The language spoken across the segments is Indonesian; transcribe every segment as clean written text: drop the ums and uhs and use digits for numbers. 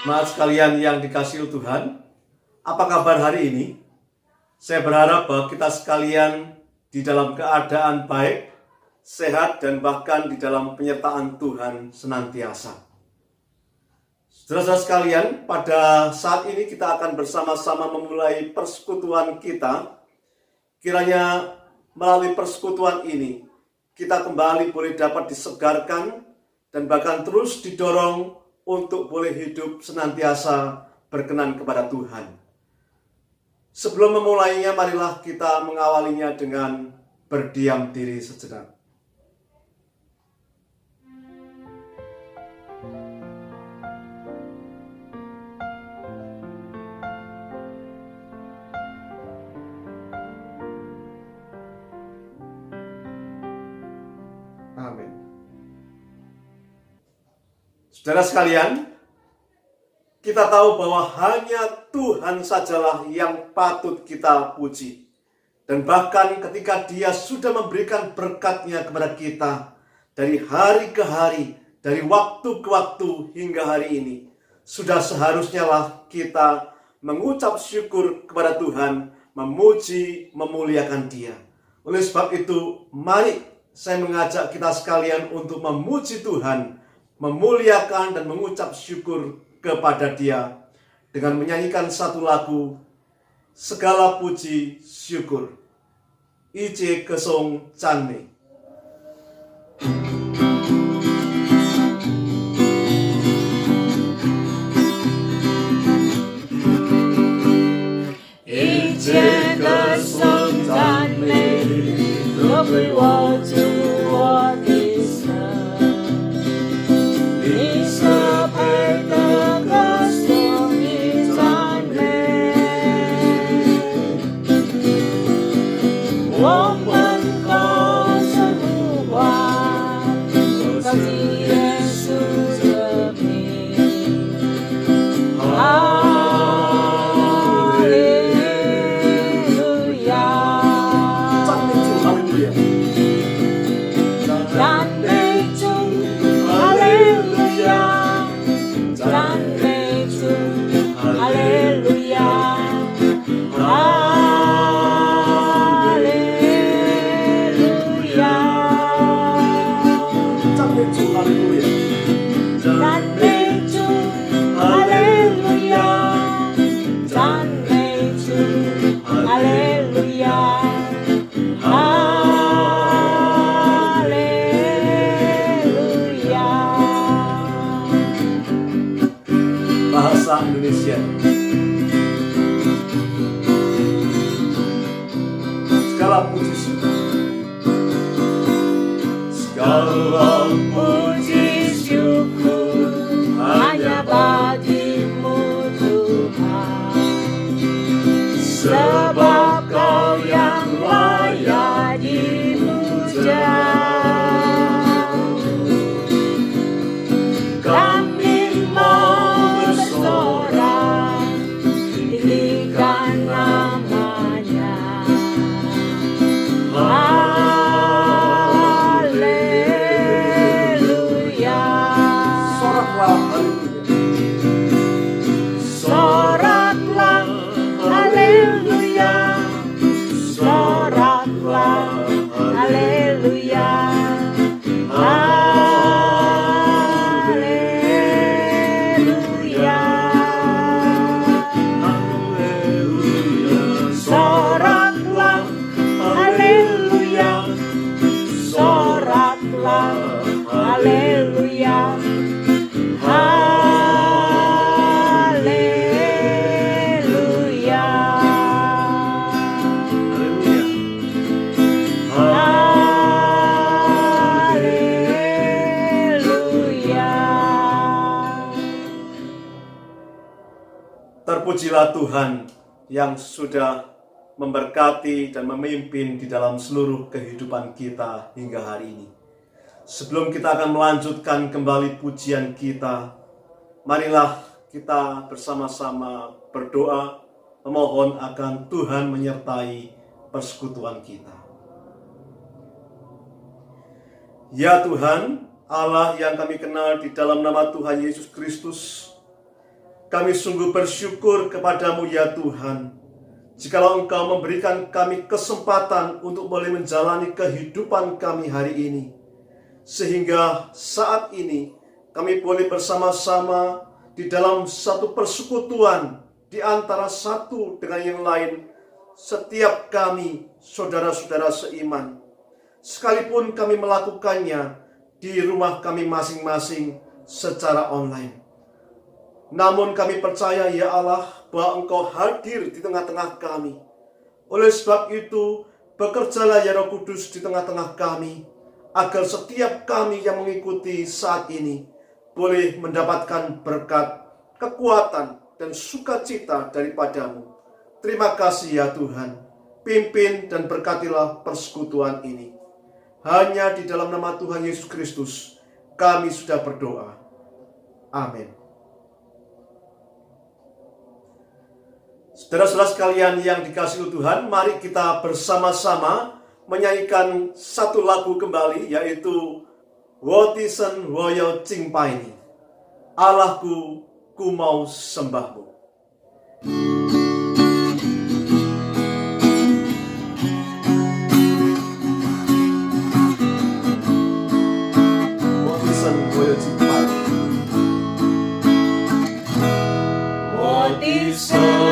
Jemaat sekalian yang dikasihi Tuhan, apa kabar hari ini? Saya berharap bahwa kita sekalian di dalam keadaan baik, sehat, dan bahkan di dalam penyertaan Tuhan senantiasa. Saudara-saudara sekalian, pada saat ini kita akan bersama-sama memulai persekutuan kita. Kiranya melalui persekutuan ini, kita kembali boleh dapat disegarkan dan bahkan terus didorong untuk boleh hidup senantiasa berkenan kepada Tuhan. Sebelum memulainya, marilah kita mengawalinya dengan berdiam diri sejenak. Amin. Saudara sekalian, kita tahu bahwa hanya Tuhan sajalah yang patut kita puji. Dan bahkan ketika Dia sudah memberikan berkat-Nya kepada kita dari hari ke hari, dari waktu ke waktu hingga hari ini, sudah seharusnya lah kita mengucap syukur kepada Tuhan, memuji, memuliakan Dia. Oleh sebab itu, mari saya mengajak kita sekalian untuk memuji Tuhan, memuliakan dan mengucap syukur kepada Dia dengan menyanyikan satu lagu, Segala Puji Syukur, Ije Kesong Canne. Ije Kesong Canne, Lebih Waju Indonesia. Segala puji syukur, segala puji syukur hanya bagimu Tuhan, sebab Kau yang layak dipuja. Terpujilah Tuhan yang sudah memberkati dan memimpin di dalam seluruh kehidupan kita hingga hari ini. Sebelum kita akan melanjutkan kembali pujian kita, marilah kita bersama-sama berdoa, memohon akan Tuhan menyertai persekutuan kita. Ya Tuhan, Allah yang kami kenal di dalam nama Tuhan Yesus Kristus, Kami sungguh bersyukur kepadamu ya Tuhan, jikalau Engkau memberikan kami kesempatan untuk boleh menjalani kehidupan kami hari ini. Sehingga saat ini kami boleh bersama-sama di dalam satu persekutuan di antara satu dengan yang lain. Setiap kami saudara-saudara seiman, sekalipun kami melakukannya di rumah kami masing-masing secara online. Namun kami percaya ya Allah bahwa Engkau hadir di tengah-tengah kami. Oleh sebab itu, bekerjalah ya Roh Kudus di tengah-tengah kami, agar setiap kami yang mengikuti saat ini boleh mendapatkan berkat, kekuatan, dan sukacita daripadamu. Terima kasih ya Tuhan, pimpin dan berkatilah persekutuan ini. Hanya di dalam nama Tuhan Yesus Kristus kami sudah berdoa. Amin. Saudara-saudara sekalian yang dikasihi Tuhan, mari kita bersama-sama menyanyikan satu lagu kembali, yaitu Wotisen Woyo Cingpaini, Allahku, ku mau sembahmu. Wotisen Woyo Cingpaini. Wotisen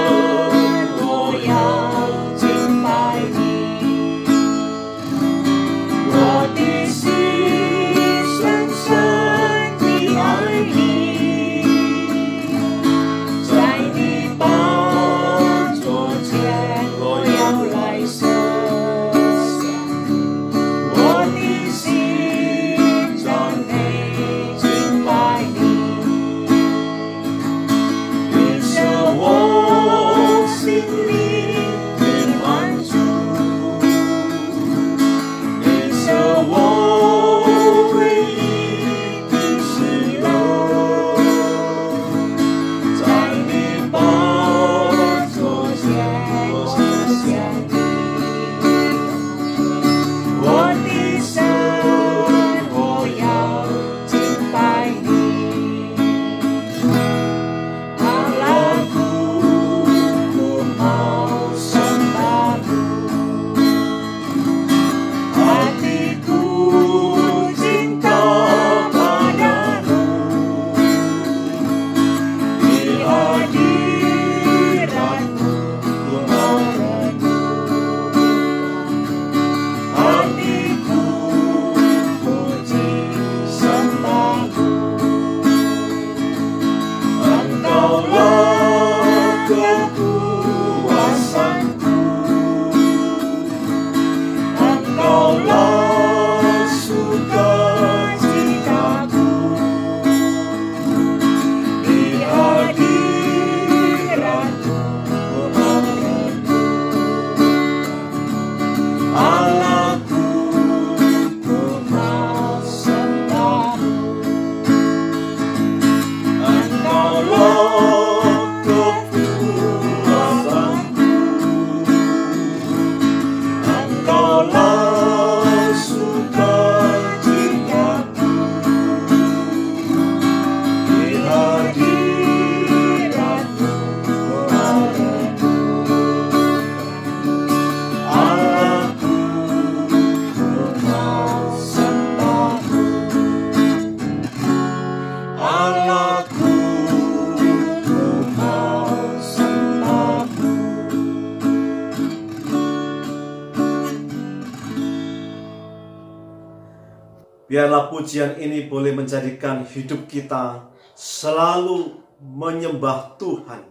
Biarlah pujian ini boleh menjadikan hidup kita selalu menyembah Tuhan.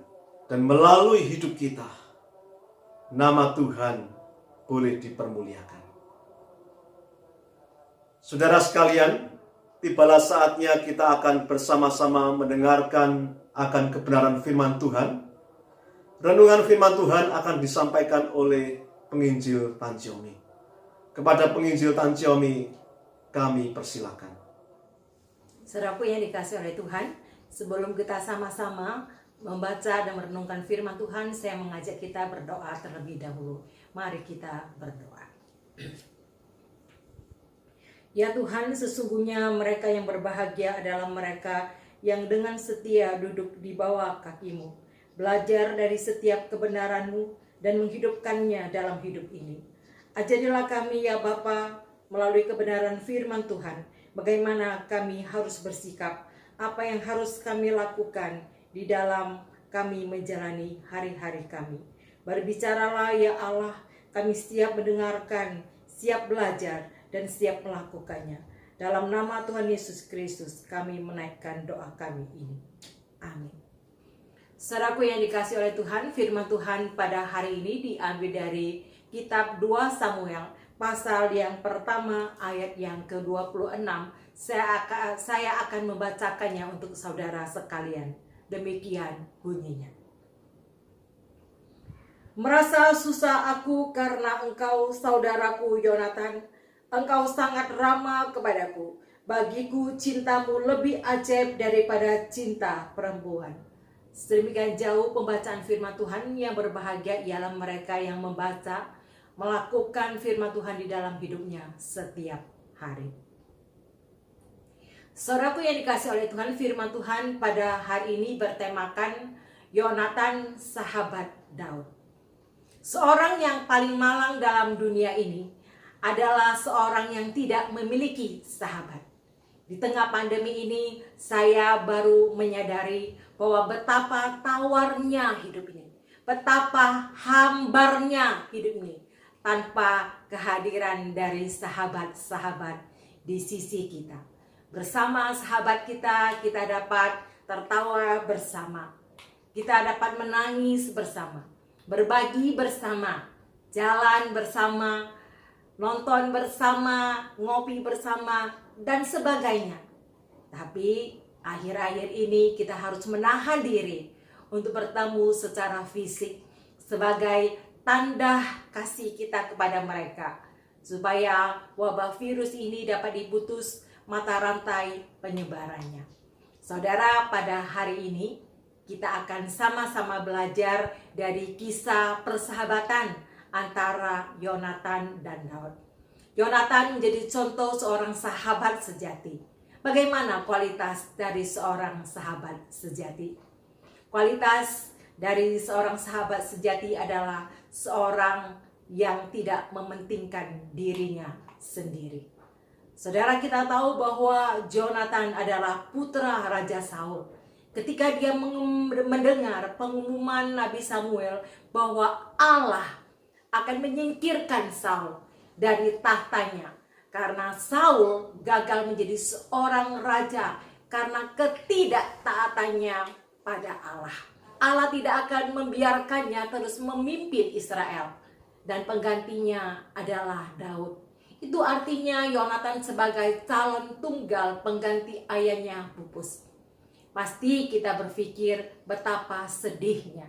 Dan melalui hidup kita, nama Tuhan boleh dipermuliakan. Saudara sekalian, tibalah saatnya kita akan bersama-sama mendengarkan akan kebenaran firman Tuhan. Renungan firman Tuhan akan disampaikan oleh penginjil Tanjiomi. Kepada penginjil Tanjiomi, kami persilakan. Saudaraku yang dikasih oleh Tuhan, sebelum kita sama-sama membaca dan merenungkan firman Tuhan, saya mengajak kita berdoa terlebih dahulu. Mari kita berdoa. Ya Tuhan, sesungguhnya mereka yang berbahagia adalah mereka yang dengan setia duduk di bawah kakimu, belajar dari setiap kebenaranmu dan menghidupkannya dalam hidup ini. Ajarilah kami ya Bapa melalui kebenaran firman Tuhan, bagaimana kami harus bersikap, apa yang harus kami lakukan di dalam kami menjalani hari-hari kami. Berbicaralah ya Allah, kami siap mendengarkan, siap belajar, dan siap melakukannya. Dalam nama Tuhan Yesus Kristus kami menaikkan doa kami ini. Amin. Saudaraku yang dikasih oleh Tuhan, firman Tuhan pada hari ini diambil dari kitab 2 Samuel pasal yang pertama ayat yang ke-26. Saya akan membacakannya untuk saudara sekalian. Demikian bunyinya. Merasa susah aku karena engkau, saudaraku Yonatan. Engkau sangat ramah kepadaku. Bagiku cintamu lebih ajaib daripada cinta perempuan. Sedemikian jauh pembacaan firman Tuhan. Yang berbahagia ialah mereka yang membaca, melakukan firman Tuhan di dalam hidupnya setiap hari. Saudaraku yang dikasih oleh Tuhan, firman Tuhan pada hari ini bertemakan Yonatan, sahabat Daud. Seorang yang paling malang dalam dunia ini adalah seorang yang tidak memiliki sahabat. Di tengah pandemi ini, saya baru menyadari bahwa betapa tawarnya hidup ini, betapa hambarnya hidup ini tanpa kehadiran dari sahabat-sahabat di sisi kita. Bersama sahabat kita, kita dapat tertawa bersama, kita dapat menangis bersama, berbagi bersama, jalan bersama, nonton bersama, ngopi bersama, dan sebagainya. Tapi akhir-akhir ini kita harus menahan diri untuk bertemu secara fisik sebagai tanda kasih kita kepada mereka, supaya wabah virus ini dapat diputus mata rantai penyebarannya. Saudara, pada hari ini kita akan sama-sama belajar dari kisah persahabatan antara Yonatan dan Daud. Yonatan menjadi contoh seorang sahabat sejati. Bagaimana kualitas dari seorang sahabat sejati? Kualitas dari seorang sahabat sejati adalah seorang yang tidak mementingkan dirinya sendiri. Saudara, kita tahu bahwa Yonatan adalah putra Raja Saul. Ketika dia mendengar pengumuman Nabi Samuel bahwa Allah akan menyingkirkan Saul dari tahtanya karena Saul gagal menjadi seorang raja karena ketidaktaatannya pada Allah. Allah tidak akan membiarkannya terus memimpin Israel dan penggantinya adalah Daud. Itu artinya Yonatan sebagai calon tunggal pengganti ayahnya pupus. Pasti kita berpikir betapa sedihnya,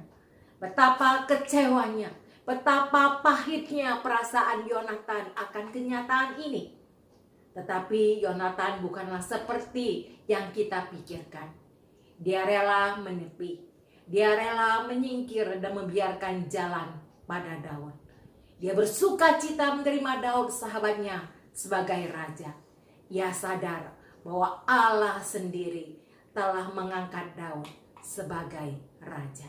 betapa kecewanya, betapa pahitnya perasaan Yonatan akan kenyataan ini. Tetapi Yonatan bukanlah seperti yang kita pikirkan. Dia rela menepi, dia rela menyingkir dan membiarkan jalan pada Daud. Dia bersuka cita menerima Daud sahabatnya sebagai raja. Ia sadar bahwa Allah sendiri telah mengangkat Daud sebagai raja.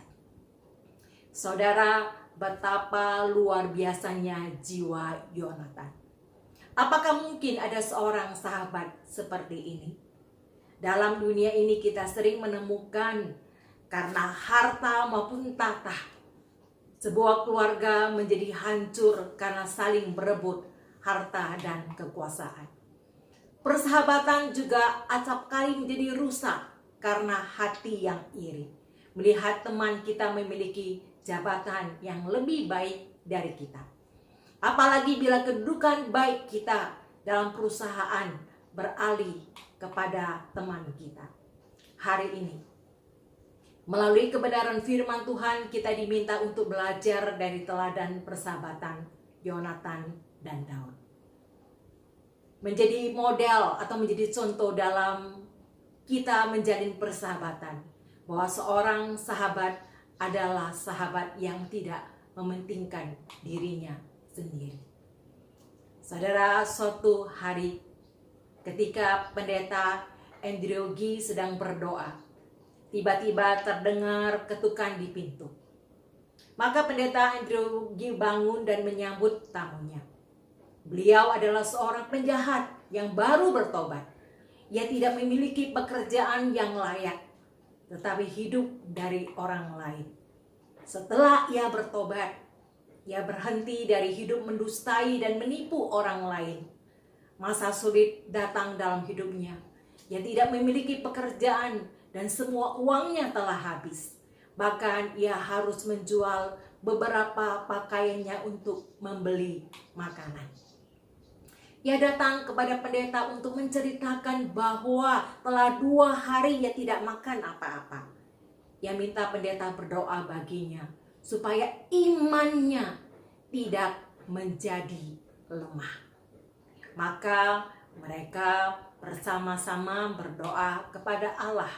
Saudara, betapa luar biasanya jiwa Yonatan. Apakah mungkin ada seorang sahabat seperti ini? Dalam dunia ini kita sering menemukan karena harta maupun tahta, sebuah keluarga menjadi hancur karena saling berebut harta dan kekuasaan. Persahabatan juga acap kali menjadi rusak karena hati yang iri, melihat teman kita memiliki jabatan yang lebih baik dari kita. Apalagi bila kedudukan baik kita dalam perusahaan beralih kepada teman kita. Hari ini, melalui kebenaran firman Tuhan, kita diminta untuk belajar dari teladan persahabatan Yonatan dan Daud. Menjadi model atau menjadi contoh dalam kita menjalin persahabatan, bahwa seorang sahabat adalah sahabat yang tidak mementingkan dirinya sendiri. Saudara, suatu hari ketika pendeta Andrew G sedang berdoa. Tiba-tiba terdengar ketukan di pintu. Maka pendeta Andrew G bangun dan menyambut tamunya. Beliau adalah seorang penjahat yang baru bertobat. Ia tidak memiliki pekerjaan yang layak, tetapi hidup dari orang lain. Setelah ia bertobat, ia berhenti dari hidup mendustai dan menipu orang lain. Masa sulit datang dalam hidupnya. Ia tidak memiliki pekerjaan dan semua uangnya telah habis. Bahkan ia harus menjual beberapa pakaiannya untuk membeli makanan. Ia datang kepada pendeta untuk menceritakan bahwa telah 2 hari ia tidak makan apa-apa. Ia minta pendeta berdoa baginya supaya imannya tidak menjadi lemah. Maka mereka bersama-sama berdoa kepada Allah.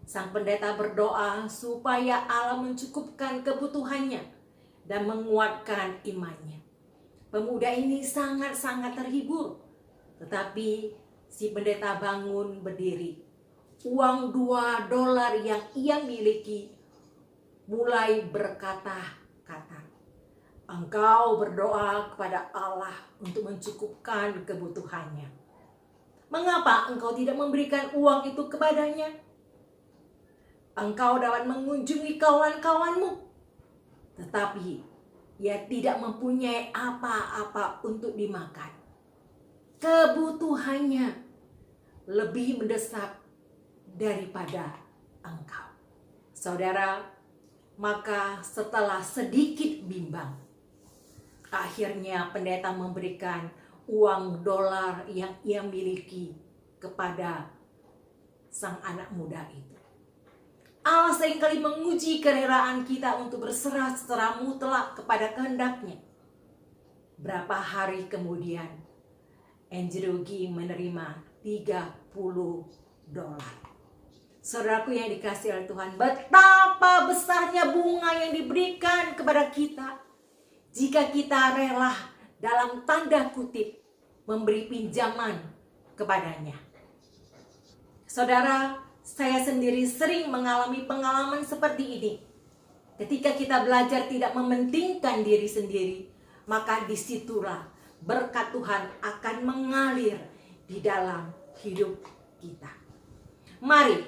Sang pendeta berdoa supaya Allah mencukupkan kebutuhannya dan menguatkan imannya. Pemuda ini sangat-sangat terhibur. Tetapi si pendeta bangun berdiri. Uang $2 yang ia miliki mulai berkata-kata. Engkau berdoa kepada Allah untuk mencukupkan kebutuhannya. Mengapa engkau tidak memberikan uang itu kepadanya? Engkau dapat mengunjungi kawan-kawanmu. Tetapi ia tidak mempunyai apa-apa untuk dimakan. Kebutuhannya lebih mendesak daripada engkau. Saudara, maka setelah sedikit bimbang, akhirnya pendeta memberikan uang $1 yang ia miliki kepada sang anak muda itu. Allah seringkali menguji kerelaan kita untuk berserah secara mutlak kepada kehendaknya. Berapa hari kemudian, Andrew G menerima $30. Saudaraku yang dikasihi oleh Tuhan, betapa besarnya bunga yang diberikan kepada kita jika kita rela dalam tanda kutip memberi pinjaman kepadanya. Saudara, saya sendiri sering mengalami pengalaman seperti ini. Ketika kita belajar tidak mementingkan diri sendiri, maka disitulah berkat Tuhan akan mengalir di dalam hidup kita. Mari,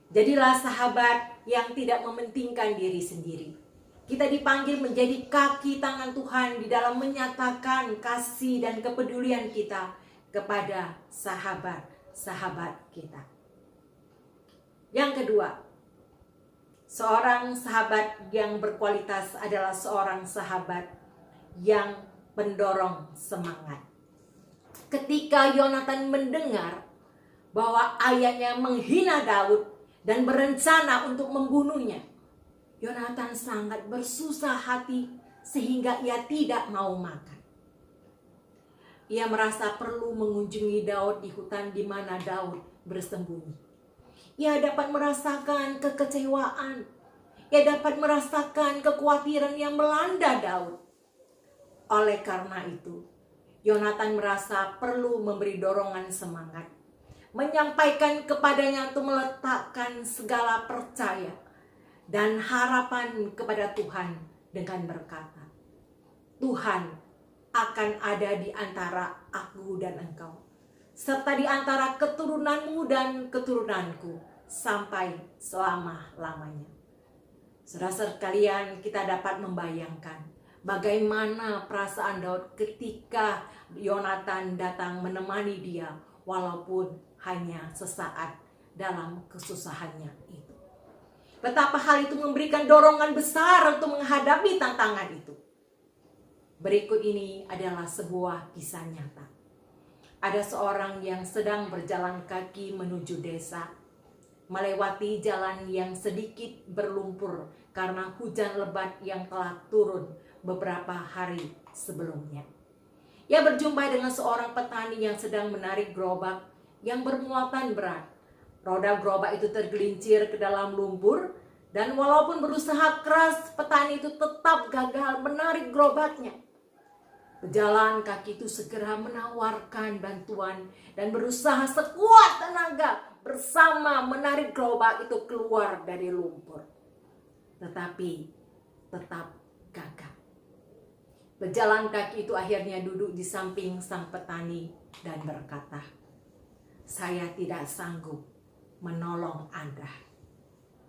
jadilah sahabat yang tidak mementingkan diri sendiri. Kita dipanggil menjadi kaki tangan Tuhan di dalam menyatakan kasih dan kepedulian kita kepada sahabat-sahabat kita. Yang kedua, seorang sahabat yang berkualitas adalah seorang sahabat yang pendorong semangat. Ketika Yonatan mendengar bahwa ayahnya menghina Daud dan berencana untuk membunuhnya, Yonatan sangat bersusah hati sehingga ia tidak mau makan. Ia merasa perlu mengunjungi Daud di hutan di mana Daud bersembunyi. Ia dapat merasakan kekecewaan. Ia dapat merasakan kekhawatiran yang melanda Daud. Oleh karena itu, Yonatan merasa perlu memberi dorongan semangat. Menyampaikan kepadanya untuk meletakkan segala percaya dan harapan kepada Tuhan dengan berkata, Tuhan akan ada di antara aku dan engkau, serta di antara keturunanmu dan keturunanku sampai selama-lamanya. Saudara sekalian, kita dapat membayangkan bagaimana perasaan Daud ketika Yonatan datang menemani dia walaupun hanya sesaat dalam kesusahannya itu. Betapa hal itu memberikan dorongan besar untuk menghadapi tantangan itu. Berikut ini adalah sebuah kisah nyata. Ada seorang yang sedang berjalan kaki menuju desa, melewati jalan yang sedikit berlumpur karena hujan lebat yang telah turun beberapa hari sebelumnya. Ia berjumpa dengan seorang petani yang sedang menarik gerobak yang bermuatan berat. Roda gerobak itu tergelincir ke dalam lumpur, dan walaupun berusaha keras, petani itu tetap gagal menarik gerobaknya. Pejalan kaki itu segera menawarkan bantuan dan berusaha sekuat tenaga bersama menarik gerobak itu keluar dari lumpur. Tetapi tetap gagal. Pejalan kaki itu akhirnya duduk di samping sang petani dan berkata, "Saya tidak sanggup menolong Anda.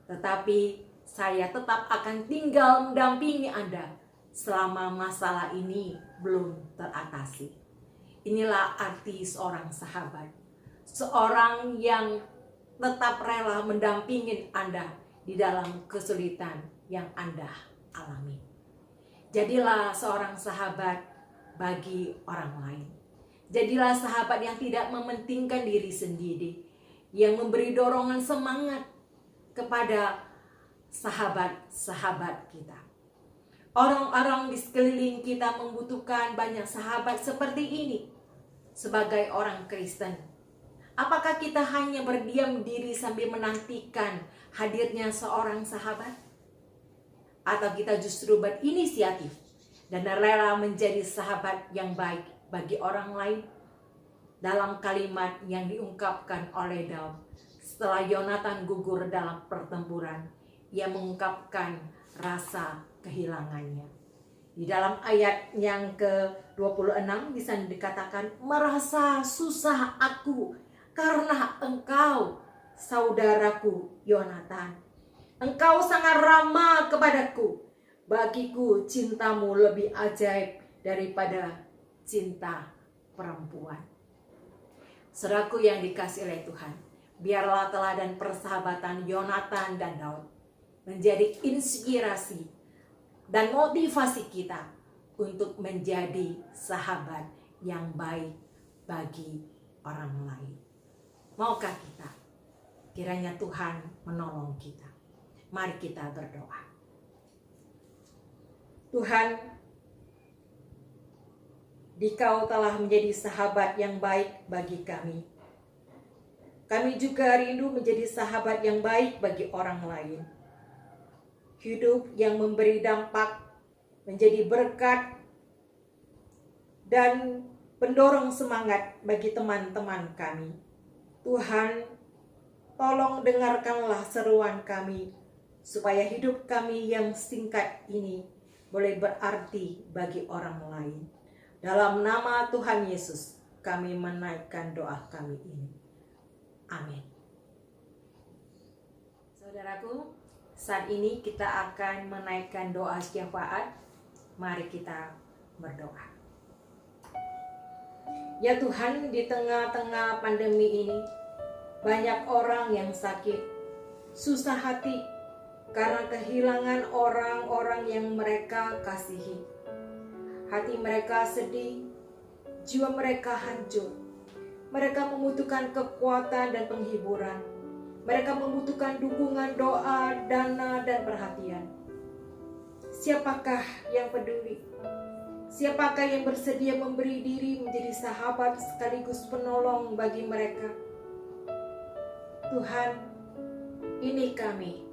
Tetapi saya tetap akan tinggal mendampingi Anda selama masalah ini belum teratasi." Inilah arti seorang sahabat. Seorang yang tetap rela mendampingi Anda di dalam kesulitan yang Anda alami. Jadilah seorang sahabat bagi orang lain. Jadilah sahabat yang tidak mementingkan diri sendiri, yang memberi dorongan semangat kepada sahabat-sahabat kita. Orang-orang di sekeliling kita membutuhkan banyak sahabat seperti ini. Sebagai orang Kristen, apakah kita hanya berdiam diri sambil menantikan hadirnya seorang sahabat? Atau kita justru berinisiatif dan rela menjadi sahabat yang baik bagi orang lain? Dalam kalimat yang diungkapkan oleh Daud setelah Yonatan gugur dalam pertempuran, ia mengungkapkan rasa kehilangannya. Di dalam ayat yang ke-26 di sana dikatakan, "Merasa susah aku karena engkau, saudaraku Yonatan. Engkau sangat ramah kepadaku. Bagiku cintamu lebih ajaib daripada cinta perempuan." Saudaraku yang dikasihi oleh Tuhan, biarlah teladan persahabatan Yonatan dan Daud menjadi inspirasi dan motivasi kita untuk menjadi sahabat yang baik bagi orang lain. Maukah kita? Kiranya Tuhan menolong kita. Mari kita berdoa. Tuhan, Dikau telah menjadi sahabat yang baik bagi kami. Kami juga rindu menjadi sahabat yang baik bagi orang lain. Hidup yang memberi dampak, menjadi berkat dan pendorong semangat bagi teman-teman kami. Tuhan, tolong dengarkanlah seruan kami, supaya hidup kami yang singkat ini boleh berarti bagi orang lain. Dalam nama Tuhan Yesus, kami menaikkan doa kami ini. Amin. Saudaraku, saat ini kita akan menaikkan doa syafaat. Mari kita berdoa. Ya Tuhan, di tengah-tengah pandemi ini, banyak orang yang sakit, susah hati, karena kehilangan orang-orang yang mereka kasihi. Hati mereka sedih, jiwa mereka hancur. Mereka membutuhkan kekuatan dan penghiburan. Mereka membutuhkan dukungan doa, dana, dan perhatian. Siapakah yang peduli? Siapakah yang bersedia memberi diri menjadi sahabat sekaligus penolong bagi mereka? Tuhan, ini kami.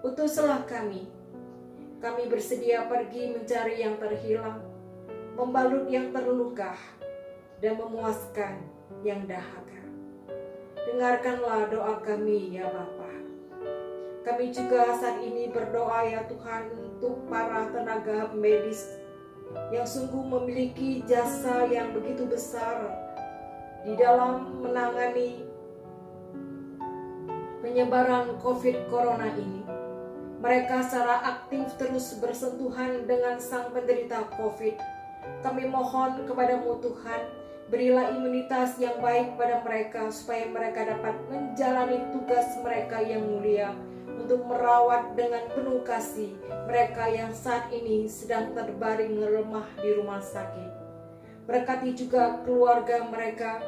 Utuslah kami. Kami bersedia pergi mencari yang terhilang, membalut yang terluka, dan memuaskan yang dahaga. Dengarkanlah doa kami ya Bapa. Kami juga saat ini berdoa ya Tuhan untuk para tenaga medis yang sungguh memiliki jasa yang begitu besar di dalam menangani penyebaran COVID Corona ini. Mereka secara aktif terus bersentuhan dengan sang penderita COVID. Kami mohon kepadamu Tuhan, berilah imunitas yang baik pada mereka supaya mereka dapat menjalani tugas mereka yang mulia untuk merawat dengan penuh kasih mereka yang saat ini sedang terbaring lemah di rumah sakit. Berkati juga keluarga mereka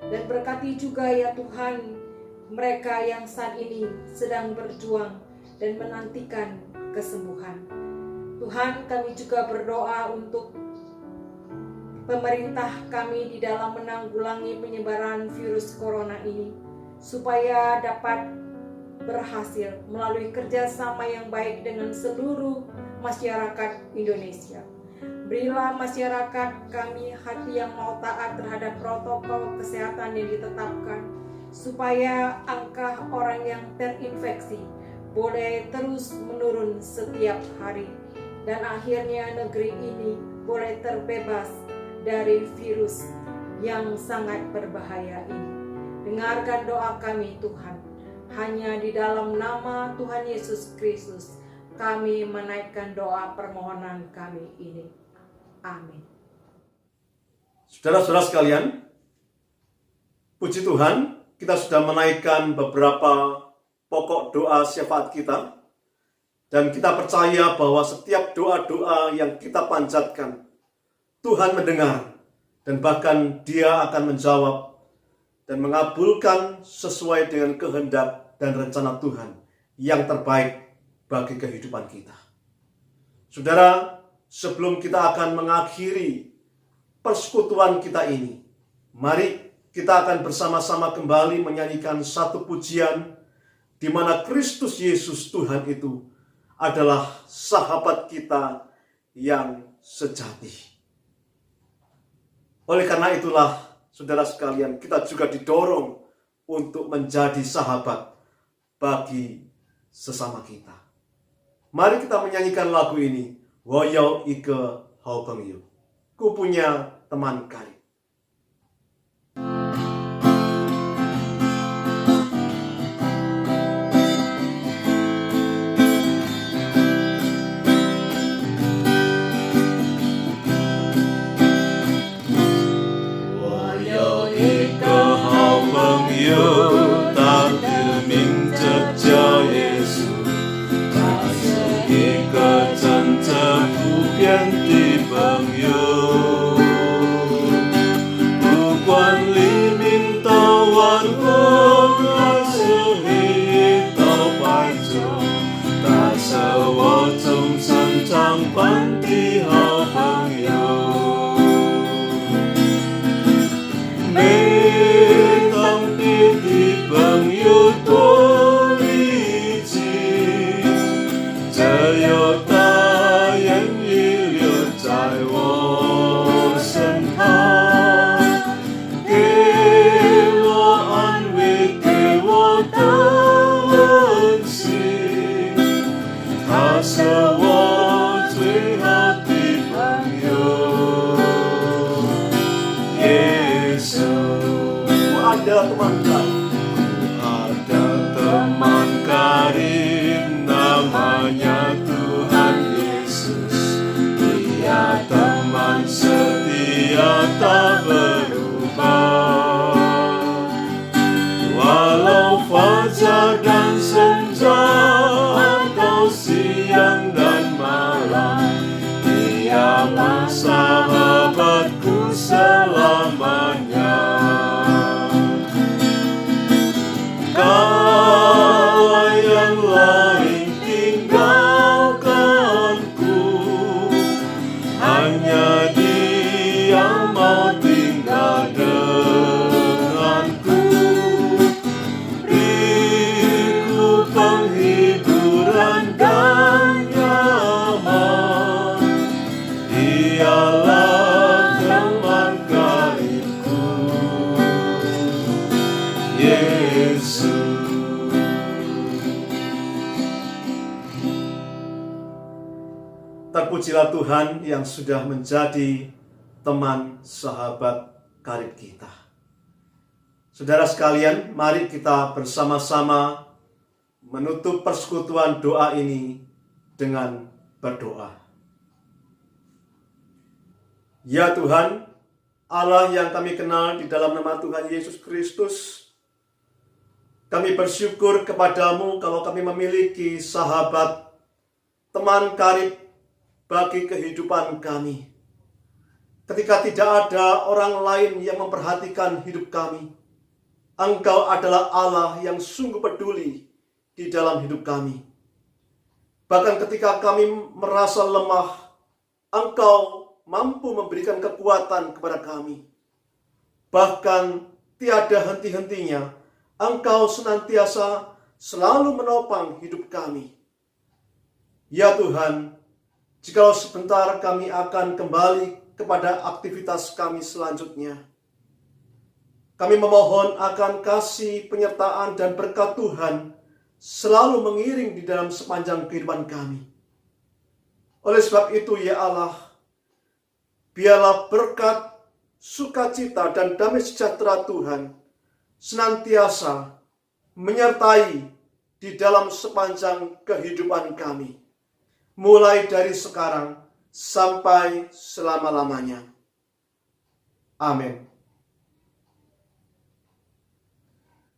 dan berkati juga ya Tuhan mereka yang saat ini sedang berjuang dan menantikan kesembuhan. Tuhan, kami juga berdoa untuk pemerintah kami di dalam menanggulangi penyebaran virus corona ini, supaya dapat berhasil melalui kerjasama yang baik dengan seluruh masyarakat Indonesia. Berilah masyarakat kami hati yang mau taat terhadap protokol kesehatan yang ditetapkan, supaya angka orang yang terinfeksi boleh terus menurun setiap hari, dan akhirnya negeri ini boleh terbebas dari virus yang sangat berbahaya ini. Dengarkan doa kami Tuhan, hanya di dalam nama Tuhan Yesus Kristus kami menaikkan doa permohonan kami ini. Amin. Saudara-saudara sekalian, puji Tuhan, kita sudah menaikkan beberapa pokok doa syafaat kita, dan kita percaya bahwa setiap doa-doa yang kita panjatkan, Tuhan mendengar, dan bahkan Dia akan menjawab dan mengabulkan sesuai dengan kehendak dan rencana Tuhan yang terbaik bagi kehidupan kita. Saudara, sebelum kita akan mengakhiri persekutuan kita ini, mari kita akan bersama-sama kembali menyanyikan satu pujian di mana Kristus Yesus Tuhan itu adalah sahabat kita yang sejati. Oleh karena itulah, saudara sekalian, kita juga didorong untuk menjadi sahabat bagi sesama kita. Mari kita menyanyikan lagu ini, Woyo Ike Hau Pengyu. Ku punya teman karib. Terpujilah Tuhan yang sudah menjadi teman sahabat karib kita. Saudara sekalian, mari kita bersama-sama menutup persekutuan doa ini dengan berdoa. Ya Tuhan, Allah yang kami kenal di dalam nama Tuhan Yesus Kristus, kami bersyukur kepadamu kalau kami memiliki sahabat, teman karib bagi kehidupan kami. Ketika tidak ada orang lain yang memperhatikan hidup kami, Engkau adalah Allah yang sungguh peduli di dalam hidup kami. Bahkan ketika kami merasa lemah, Engkau mampu memberikan kekuatan kepada kami. Bahkan tiada henti-hentinya, Engkau senantiasa selalu menopang hidup kami. Ya Tuhan, Jikalau sebentar kami akan kembali kepada aktivitas kami selanjutnya. Kami memohon akan kasih, penyertaan, dan berkat Tuhan selalu mengiring di dalam sepanjang kehidupan kami. Oleh sebab itu, ya Allah, biarlah berkat, sukacita, dan damai sejahtera Tuhan senantiasa menyertai di dalam sepanjang kehidupan kami, mulai dari sekarang sampai selama-lamanya. Amin.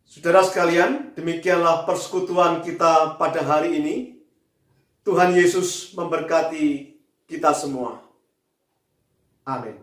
Saudara sekalian, demikianlah persekutuan kita pada hari ini. Tuhan Yesus memberkati kita semua. Amin.